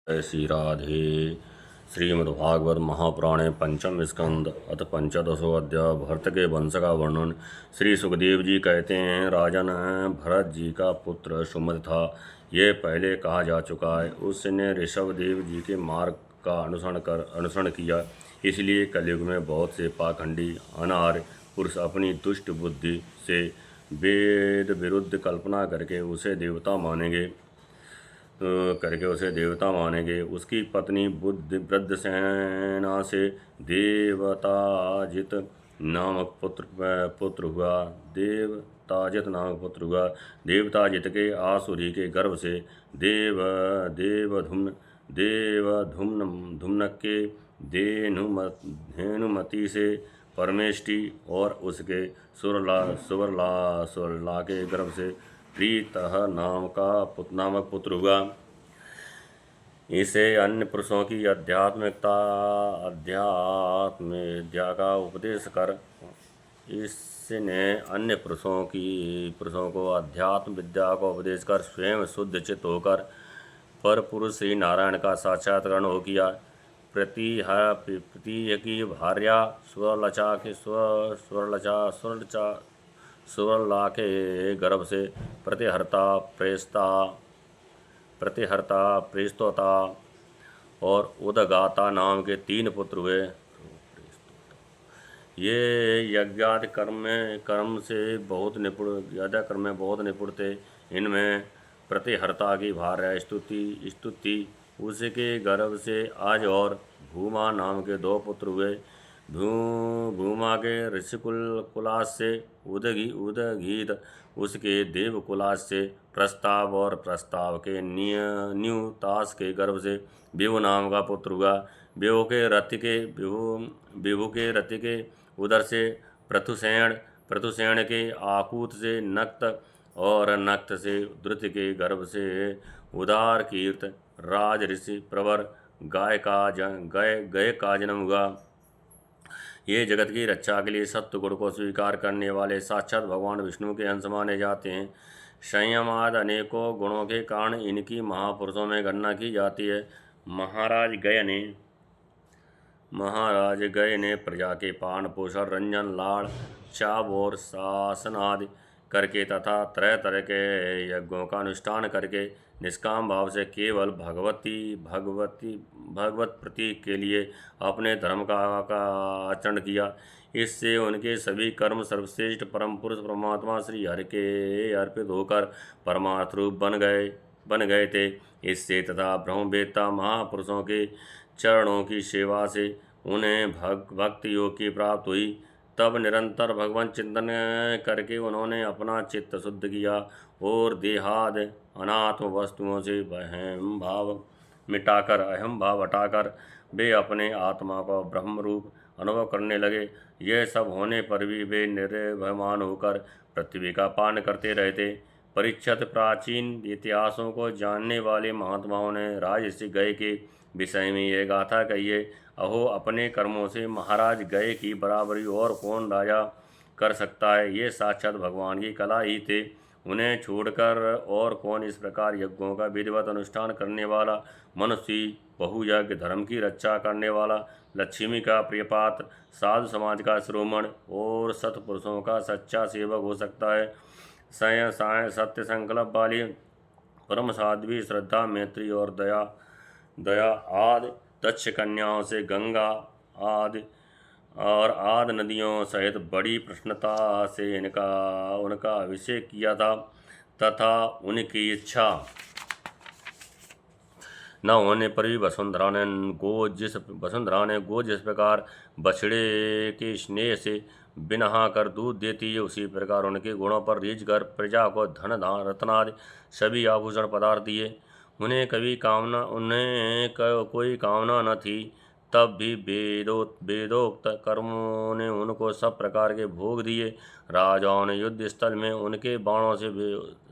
जय श्री राधे। श्रीमद्भागवत महापुराणे पंचम स्कंद अथ पंचदशो अध्याय। भरत के वंश का वर्णन। श्री सुखदेव जी कहते हैं, राजन भरत जी का पुत्र सुमंत था। ये पहले कहा जा चुका है। उसने ऋषभदेव जी के मार्ग का अनुसरण किया, इसलिए कलयुग में बहुत से पाखंडी अनार्य पुरुष अपनी दुष्ट बुद्धि से वेद विरुद्ध कल्पना करके उसे देवता मानेंगे। उसकी पत्नी वृद्धसेना से देवताजित नामक पुत्र हुआ। देवताजित के आसुरी के गर्भ से देवधुम्न के धेनुमति से परमेष्टि और उसके सुवरला के गर्भ से प्रीतः नामक पुत्र हुआ। इसे अन्य पुरुषों की अध्यात्म विद्या का उपदेश कर इसने अन्य पुरुषों को अध्यात्म विद्या का उपदेश कर स्वयं शुद्ध चित्त होकर पर पुरुष श्री नारायण का साक्षात्करण हो किया। प्रतीह की भार्या सुवरला के गर्भ से प्रतिहर्ता प्रेस्तोता और उदगाता नाम के 3 पुत्र हुए। ये यज्ञादि कर्म में बहुत निपुण थे। इनमें प्रतिहर्ता की भार्या स्तुति उसके गर्भ से आज और भूमा नाम के 2 पुत्र हुए। भूमा के ऋषिकुलास से उदगीत उसके देवकुलास से प्रस्ताव के न्यूतास के गर्भ से विभु नाम का पुत्र हुआ। विभु के रति के उदर से प्रथुसेन के आकूत से नक्त और नक्त से द्रुत के गर्भ से उदार कीर्त राज ऋषि प्रवर गाय का जन्म हुआ। ये जगत की रक्षा के लिए सत्य गुण को स्वीकार करने वाले साक्षात भगवान विष्णु के अंश माने जाते हैं। संयम आदि अनेकों गुणों के कारण इनकी महापुरुषों में गणना की जाती है। महाराज गय ने प्रजा के पालन पोषण रंजन लाड़ चाव और शासन आदि करके तथा तरह तरह के यज्ञों का अनुष्ठान करके निष्काम भाव से केवल भगवत प्रतीक के लिए अपने धर्म का आचरण किया। इससे उनके सभी कर्म सर्वश्रेष्ठ परम पुरुष परमात्मा श्री हरि के अर्पित होकर परमार्थ रूप बन गए थे। इससे तथा ब्रह्मवेत्ता महापुरुषों के चरणों की सेवा से उन्हें भक्ति योग की प्राप्त हुई। तब निरंतर भगवान चिंतन करके उन्होंने अपना चित्त शुद्ध किया और देहाद अनात्म वस्तुओं से अहम भाव हटाकर वे अपने आत्मा को ब्रह्म रूप अनुभव करने लगे। यह सब होने पर भी वे निर्भयमान होकर पृथ्वी का पान करते रहते। परीक्षित प्राचीन इतिहासों को जानने वाले महात्माओं ने राजर्षि गय के विषय में यह गाथा कही है। अहो, अपने कर्मों से महाराज गए की बराबरी और कौन राजा कर सकता है। ये साक्षात भगवान की कला ही थे। उन्हें छोड़कर और कौन इस प्रकार यज्ञों का विधिवत अनुष्ठान करने वाला मनुष्य, बहुयज्ञ, धर्म की रक्षा करने वाला, लक्ष्मी का प्रियपात्र, साधु समाज का श्रोमण और सत्पुरुषों का सच्चा सेवक हो सकता है। सत्य संकल्प वाली परम साध्वी, श्रद्धा, मैत्री और दया आदि दक्ष कन्याओं से गंगा आदि नदियों सहित बड़ी प्रसन्नता से उनका अभिषेक किया था तथा उनकी इच्छा न होने पर भी वसुंधरा ने गो जिस प्रकार बछड़े के स्नेह से बिनहा कर दूध देती है, उसी प्रकार उनके गुणों पर रीझ कर प्रजा को धन रत्नादि सभी आभूषण पदार्थ दिए। उन्हें कोई कामना न थी, तब भी वेदोक्त कर्मों ने उनको सब प्रकार के भोग दिए। राजाओं ने युद्ध स्थल में उनके बाणों से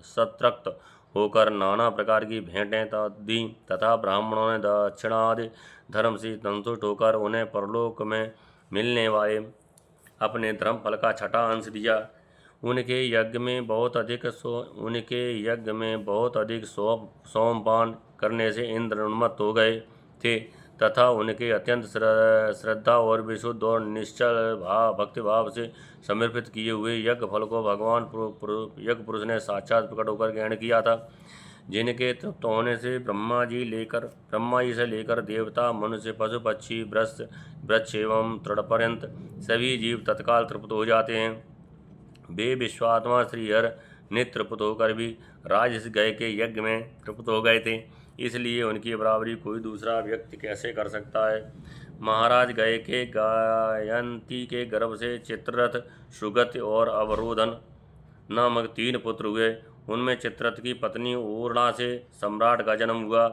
संतृप्त होकर नाना प्रकार की भेंटें दी तथा ब्राह्मणों ने दक्षिणादि धर्म से संतुष्ट होकर उन्हें परलोक में मिलने वाले अपने धर्म फल का छठा अंश दिया। उनके यज्ञ में बहुत अधिक सोमपान करने से इंद्र उन्मत्त हो गए थे तथा उनके अत्यंत श्रद्धा और विशुद्ध और निश्चल भक्ति भाव से समर्पित किए हुए यज्ञ फल को भगवान यज्ञ पुरुष ने साक्षात प्रकट होकर ग्रहण किया था, जिनके तृप्त होने से ब्रह्मा जी से लेकर देवता, मनुष्य, पशु, पक्षी, वृक्ष एवं तृण पर्यंत सभी जीव तत्काल तृप्त हो जाते हैं। वे विश्वात्मा श्रीहर ने तृप्त होकर भी राजस गय के यज्ञ में तृप्त हो गए थे, इसलिए उनकी बराबरी कोई दूसरा व्यक्ति कैसे कर सकता है। महाराज गय के गायंती के गर्भ से चित्ररथ, सुगत और अवरोधन नामक 3 पुत्र हुए। उनमें चित्ररथ की पत्नी ऊर्णा से सम्राट का जन्म हुआ।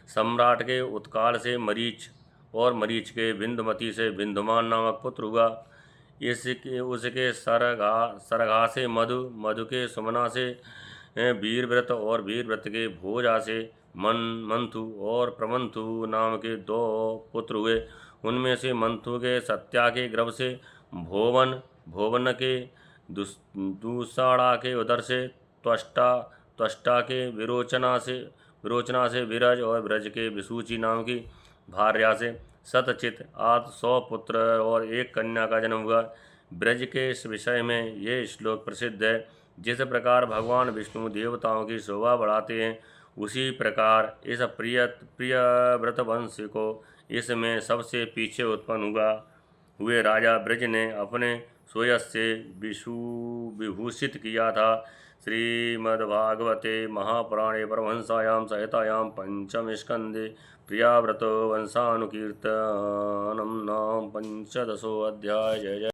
सम्राट के उत्काल से मरीच और मरीच के बिंदुमती से बिंदुमान नामक पुत्र हुआ। उसके सरघा से मधु, मधु के सुमना से वीरव्रत और वीरव्रत के भोजा से मंथु और प्रमंथु नाम के 2 पुत्र हुए। उनमें से मंथु के सत्या के गर्भ से भोवन, भोवन के दूषाणा के उदर से त्वष्टा, त्वष्टा के विरोचना से विरज और ब्रज के विसूची नाम की भार्या से सतचित आदि 100 पुत्र और 1 कन्या का जन्म हुआ। ब्रज के इस विषय में ये श्लोक प्रसिद्ध है। जिस प्रकार भगवान विष्णु देवताओं की शोभा बढ़ाते हैं, उसी प्रकार इस प्रिय व्रत वंश को इसमें सबसे पीछे उत्पन्न हुए राजा ब्रज ने अपने सोयस से विभूषित किया था। श्रीमद्भागवते महापुराणे परमहंसायां संहितायां 5म स्कंदे प्रियाव्रत वंशानुकीर्तनं नाम 15 अध्याय। जय जय।